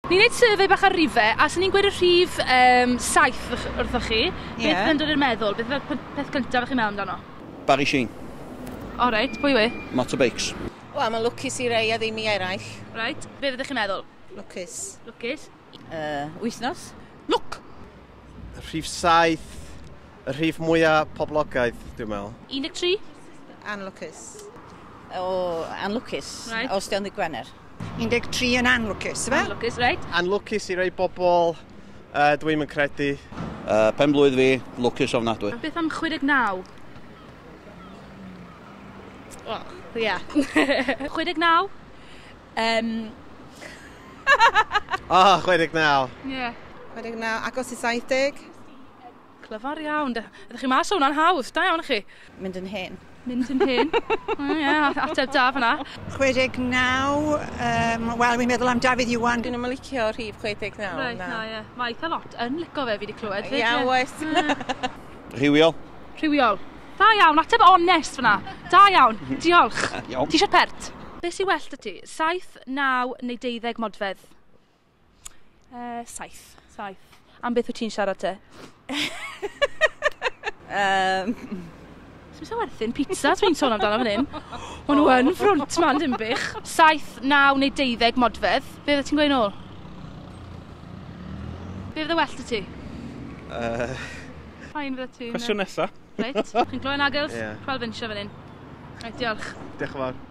Ni'n neud survey bach ar rifau, a sy'n ni'n gweud y rhif 7 wrthoch chi. Beth yn dod i'r meddwl? Beth yw'r peth cyntaf ych chi'n meddwl amdano? Barry Sheen. O reit, pwy yw? Motorbikes. Wel, mae lwcus i rei a ddim i eraill. Reit, beth ydych chi'n meddwl? Lwcus. Lwcus? Wythnos. Lwc! Y rhif 7, y rhif mwyaf poblogaidd, dwi'n meddwl. 13? Anlwcus. Anlwcus. Right. Os di'n ddi Gwener. 13 yn anlwcus, yma? Lwcus, reit. Anlwcus i rei bobl, dwi'n yn credu. Pen blwydd fi, lwcus ofnadwy. Beth am 69? Wel, ia. 69? 69. Ie. 29, agos i 70. Clyfar iawn. Ydych chi mas o hwnna'n hawdd, da iawn chi. Mynd yn hen. Mynd yn hyn. Ie, ateb da fyna. 69, wel, wi'n meddwl am Dafydd Iwan. Dwi'n ddim yn licio rhif 69. Reit, na, ie. Mae eitha lot yn licio fe, fi wedi clywed. Ia, oes. Rhywiol. Rhywiol. Da iawn, ateb onest fyna. Da iawn, diolch. Iawn. Ti eisiau pert? Be sy'n well dy ti? 7, 9 neu 12 modfedd? 7. Am beth wyt ti'n siarad te? Sy'n werthu'n pizza dwi'n sôn amdano fan hyn. Maen nhw yn ffrwnt ma'n dimbych. 7, 9 neu 12 modfedd. Be fydde ti'n gweud nôl? Be fydde well dy ti? Ffain fydde ti'n... Cwestiwn nesa. Reit, chi'n glwy'n agos? Ie. Chwal fynsio fan hyn. Reit, diolch. Diolch yn fawr.